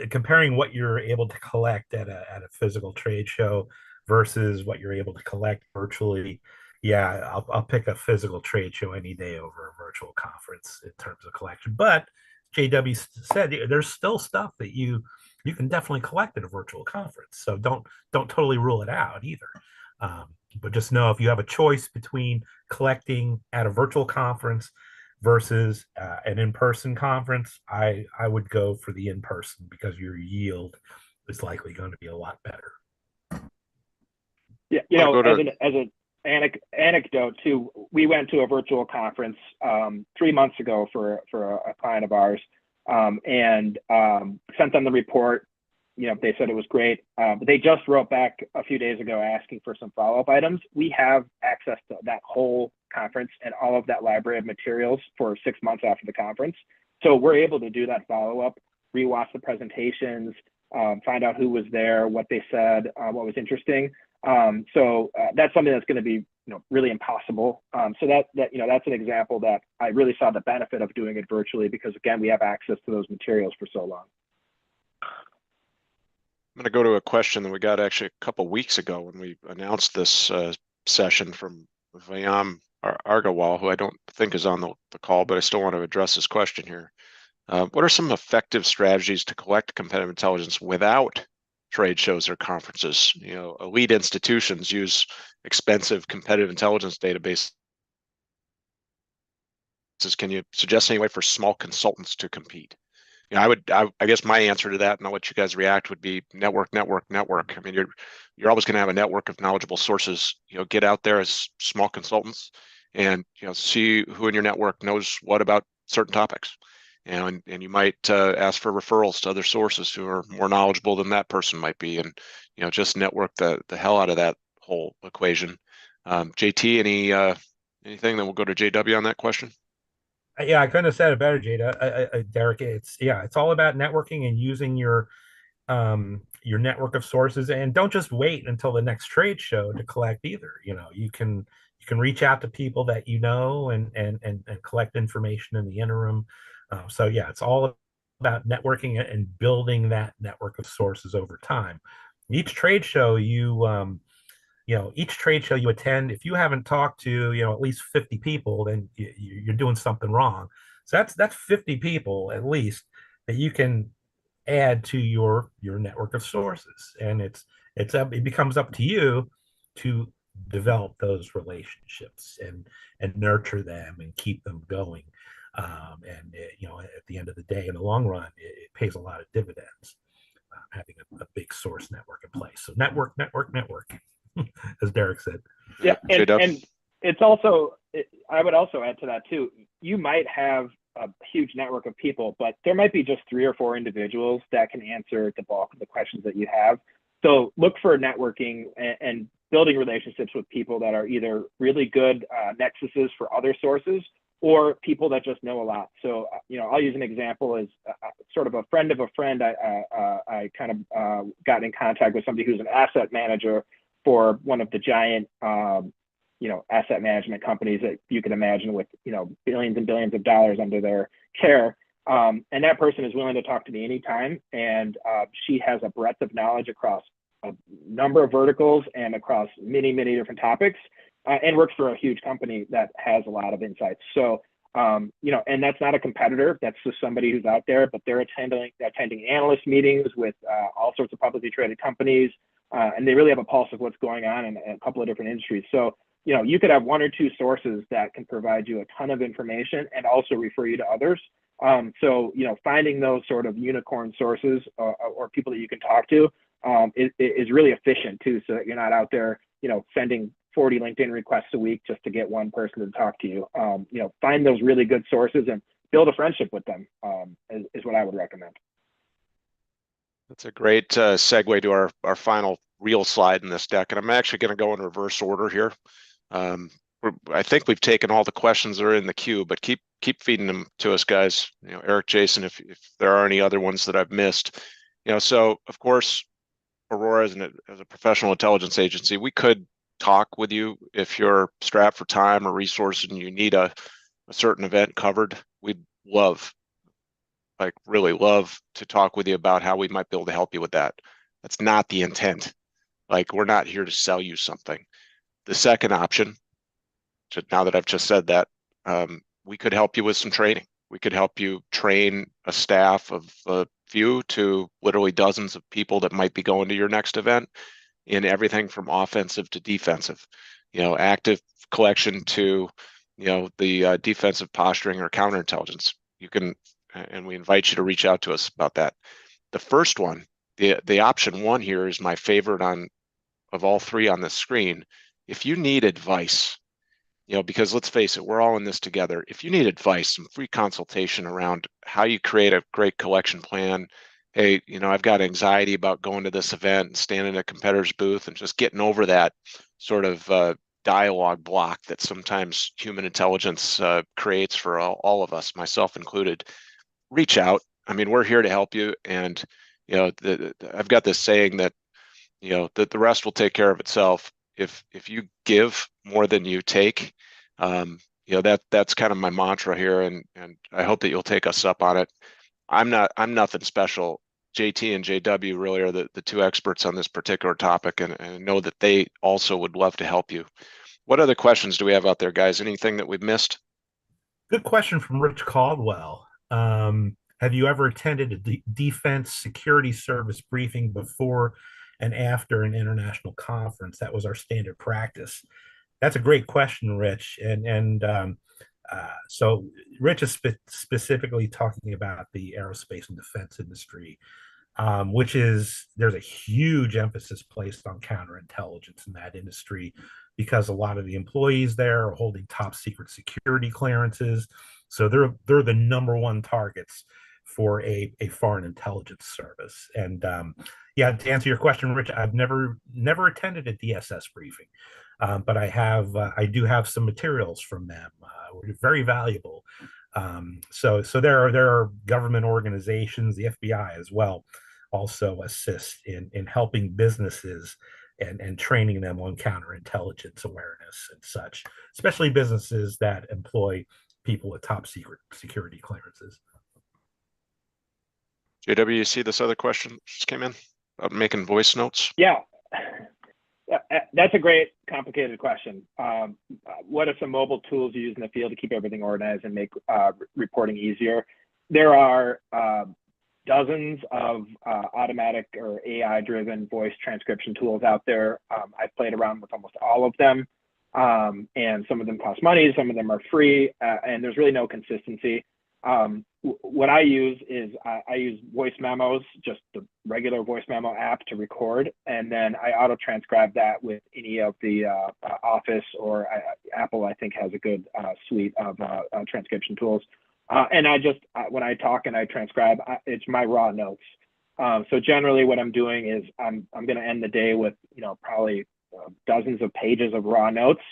comparing what you're able to collect at a physical trade show versus what you're able to collect virtually. Yeah, I'll pick a physical trade show any day over a virtual conference in terms of collection. But JW said there's still stuff that you can definitely collect at a virtual conference. So don't totally rule it out either. But just know if you have a choice between collecting at a virtual conference versus an in-person conference, I would go for the in-person because your yield is likely going to be a lot better. Yeah, as an anecdote too, we went to a virtual conference 3 months ago for a client of ours, and sent them the report. They said it was great, but they just wrote back a few days ago asking for some follow-up items. We have access to that whole conference and all of that library of materials for 6 months after the conference. So we're able to do that follow-up, rewatch the presentations, find out who was there, what they said, what was interesting. So that's something that's going to be really impossible. So that's an example that I really saw the benefit of doing it virtually because again, we have access to those materials for so long. I'm going to go to a question that we got actually a couple weeks ago when we announced this session from Vayam Argawal, who I don't think is on the call, but I still want to address this question here. What are some effective strategies to collect competitive intelligence without trade shows or conferences? Elite institutions use expensive competitive intelligence databases. Can you suggest any way for small consultants to compete? I guess my answer to that, and I'll let you guys react, would be network. I mean, you're always going to have a network of knowledgeable sources. Get out there as small consultants, and see who in your network knows what about certain topics, and you might ask for referrals to other sources who are more knowledgeable than that person might be, and just network the hell out of that whole equation. JT, anything? Then we'll go to JW on that question. Yeah, I couldn't have said it better, Jada. Derek, it's all about networking and using your network of sources, and don't just wait until the next trade show to collect either. You can reach out to people that and collect information in the interim. So yeah, it's all about networking and building that network of sources over time. Each trade show you attend, if you haven't talked to at least 50 people, then you're doing something wrong. So that's 50 people at least that you can add to your network of sources, and it becomes up to you to develop those relationships and nurture them and keep them going. At the end of the day, in the long run, it pays a lot of dividends having a big source network in place. So network, as Derek said. Yeah, and it's also, I would also add to that too. You might have a huge network of people, but there might be just 3 or 4 individuals that can answer the bulk of the questions that you have. So look for networking and building relationships with people that are either really good nexuses for other sources, or people that just know a lot. So, I'll use an example as sort of a friend of a friend. I kind of got in contact with somebody who's an asset manager for one of the giant, asset management companies that you can imagine with, billions and billions of dollars under their care. And that person is willing to talk to me anytime. And she has a breadth of knowledge across a number of verticals and across many, many different topics. And works for a huge company that has a lot of insights. So, and that's not a competitor. That's just somebody who's out there, but they're attending analyst meetings with all sorts of publicly traded companies. And they really have a pulse of what's going on in a couple of different industries. So, you could have one or two sources that can provide you a ton of information and also refer you to others. So, finding those sort of unicorn sources or people that you can talk to is really efficient too. So that you're not out there, sending 40 LinkedIn requests a week just to get one person to talk to you. Find those really good sources and build a friendship with them is what I would recommend. That's a great segue to our final real slide in this deck. And I'm actually going to go in reverse order here. I think we've taken all the questions that are in the queue, but keep feeding them to us, guys. Eric, Jason, if there are any other ones that I've missed. So of course, Aurora as a professional intelligence agency, we could talk with you if you're strapped for time or resources and you need a certain event covered. We'd really love to talk with you about how we might be able to help you with that. That's not the intent. We're not here to sell you something. The second option, now that I've just said that, we could help you with some training. We could help you train a staff of a few to literally dozens of people that might be going to your next event in everything from offensive to defensive, active collection to, the defensive posturing or counterintelligence. You can, and we invite you to reach out to us about that. The first one, the option one here is my favorite of all three on the screen. If you need advice, because let's face it, we're all in this together. If you need advice, some free consultation around how you create a great collection plan. Hey, I've got anxiety about going to this event and standing at a competitor's booth and just getting over that sort of dialogue block that sometimes human intelligence creates for all of us, myself included. Reach out. I mean, we're here to help you. And, I've got this saying that, that the rest will take care of itself. If you give more than you take, that's kind of my mantra here. And I hope that you'll take us up on it. I'm nothing special. JT and JW really are the two experts on this particular topic, and I know that they also would love to help you. What other questions do we have out there, guys? Anything that we've missed? Good question from Rich Caldwell. Have you ever attended a defense security service briefing before and after an international conference? That was our standard practice. That's a great question, Rich. So Rich is specifically talking about the aerospace and defense industry, there's a huge emphasis placed on counterintelligence in that industry because a lot of the employees there are holding top secret security clearances. So they're the number one targets for a foreign intelligence service. And to answer your question, Rich, I've never attended a DSS briefing, but I do have some materials from them. Very valuable. So there are government organizations, the FBI as well, also assist in helping businesses and training them on counterintelligence awareness and such, especially businesses that employ people with top secret security clearances. JW, you see this other question just came in about making voice notes? Yeah, that's a great complicated question. What are some mobile tools you use in the field to keep everything organized and make reporting easier? There are dozens of automatic or AI-driven voice transcription tools out there. I've played around with almost all of them, and some of them cost money, some of them are free, and there's really no consistency. What I use is I use voice memos, just the regular voice memo app to record, and then I auto transcribe that with any of the Office or Apple, I think, has a good suite of transcription tools. And when I talk and I transcribe, it's my raw notes. So generally what I'm doing is I'm going to end the day with, probably dozens of pages of raw notes.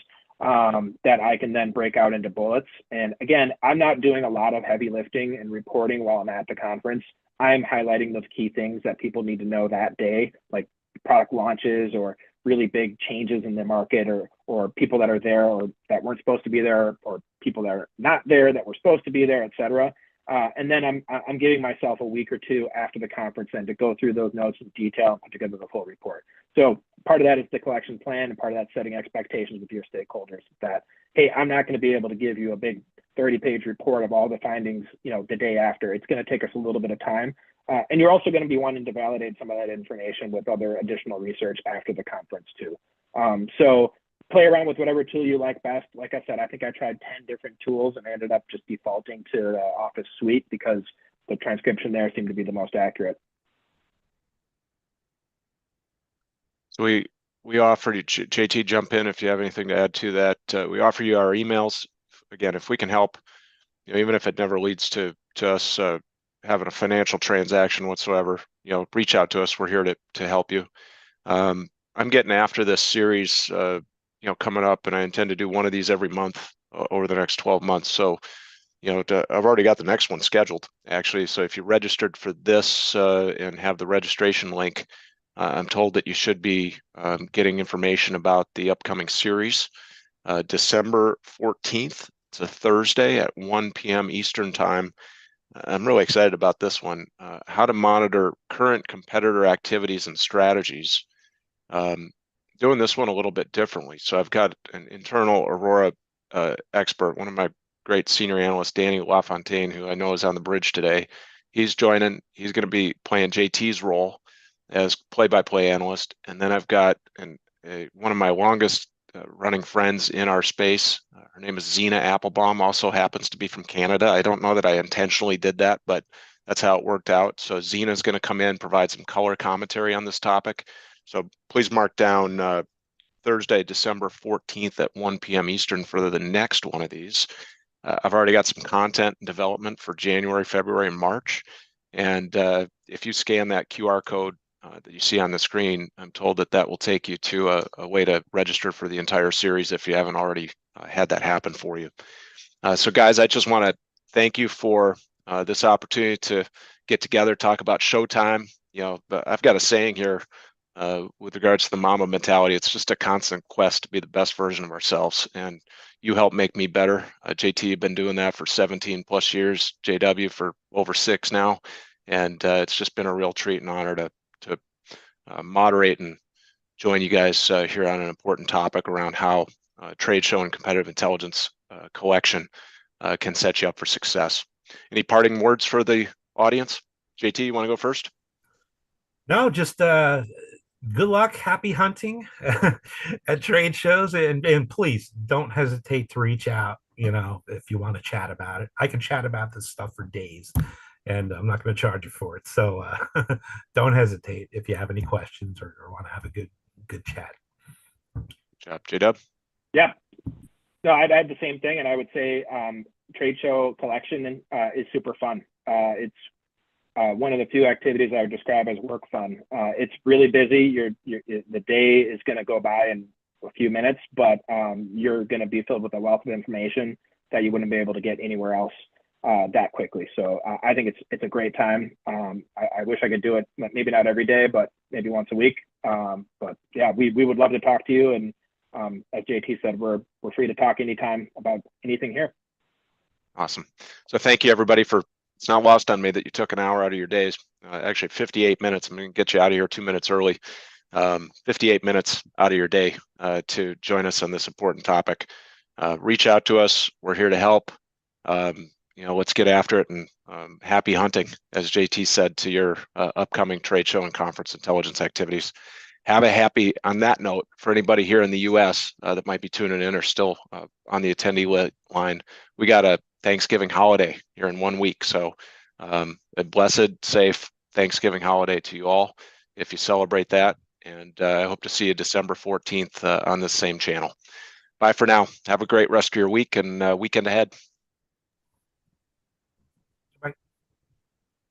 that I can then break out into bullets. And again, I'm not doing a lot of heavy lifting and reporting while I'm at the conference. I'm highlighting those key things that people need to know that day, like product launches or really big changes in the market, or people that are there or that weren't supposed to be there, or people that are not there that were supposed to be there, et cetera. And then I'm giving myself a week or two after the conference then to go through those notes in detail and put together the full report. So part of that is the collection plan, and part of that setting expectations with your stakeholders that, hey, I'm not going to be able to give you a big 30-page report of all the findings, the day after. It's going to take us a little bit of time. And you're also going to be wanting to validate some of that information with other additional research after the conference too. So play around with whatever tool you like best. Like I said, I think I tried 10 different tools and I ended up just defaulting to the Office Suite because the transcription there seemed to be the most accurate. So we offer you, JT, jump in if you have anything to add to that. We offer you our emails. Again, if we can help, even if it never leads to us having a financial transaction whatsoever, reach out to us. We're here to help you. I'm getting after this series, coming up, and I intend to do one of these every month over the next 12 months. So, I've already got the next one scheduled, actually. So if you registered for this and have the registration link, I'm told that you should be getting information about the upcoming series. December 14th, it's a Thursday at 1 p.m. Eastern Time. I'm really excited about this one. How to monitor current competitor activities and strategies. Doing this one a little bit differently. So I've got an internal Aurora expert, one of my great senior analysts, Danny LaFontaine, who I know is on the bridge today. He's joining. He's going to be playing JT's role as play-by-play analyst. And then I've got one of my longest running friends in our space. Her name is Zena Applebaum, also happens to be from Canada. I don't know that I intentionally did that, but that's how it worked out. So Zena's going to come in, provide some color commentary on this topic. So please mark down Thursday, December 14th at 1 p.m. Eastern for the next one of these. I've already got some content and development for January, February, and March. And if you scan that QR code that you see on the screen, I'm told that will take you to a way to register for the entire series if you haven't already had that happen for you. So guys, I just want to thank you for this opportunity to get together, talk about Showtime. But I've got a saying here with regards to the mama mentality. It's just a constant quest to be the best version of ourselves. And you help make me better. JT, you've been doing that for 17 plus years, JW for over 6 now. And it's just been a real treat and honor to moderate and join you guys here on an important topic around how trade show and competitive intelligence collection can set you up for success. Any parting words for the audience? JT, you want to go first? No, just good luck, happy hunting at trade shows, and please don't hesitate to reach out, if you want to chat about it. I can chat about this stuff for days, and I'm not going to charge you for it. So don't hesitate if you have any questions or want to have a good chat. Good job, J-Dub. Yeah. No, I'd add the same thing, and I would say trade show collection is super fun. It's one of the few activities I would describe as work fun. It's really busy. The day is going to go by in a few minutes, but you're going to be filled with a wealth of information that you wouldn't be able to get anywhere else that quickly. So I think it's a great time. I wish I could do it, maybe not every day, but maybe once a week. But yeah, we would love to talk to you. And as JT said, we're free to talk anytime about anything here. Awesome. So thank you, everybody, for. It's not lost on me that you took an hour out of your days. Actually, 58 minutes. I'm going to get you out of here 2 minutes early. 58 minutes out of your day to join us on this important topic. Reach out to us. We're here to help. Let's get after it, and happy hunting, as JT said, to your upcoming trade show and conference intelligence activities. Have a happy, on that note, for anybody here in the U.S. That might be tuning in or still on the attendee line, we got a Thanksgiving holiday here in 1 week. So a blessed, safe Thanksgiving holiday to you all if you celebrate that. And I hope to see you December 14th on this same channel. Bye for now. Have a great rest of your week and weekend ahead.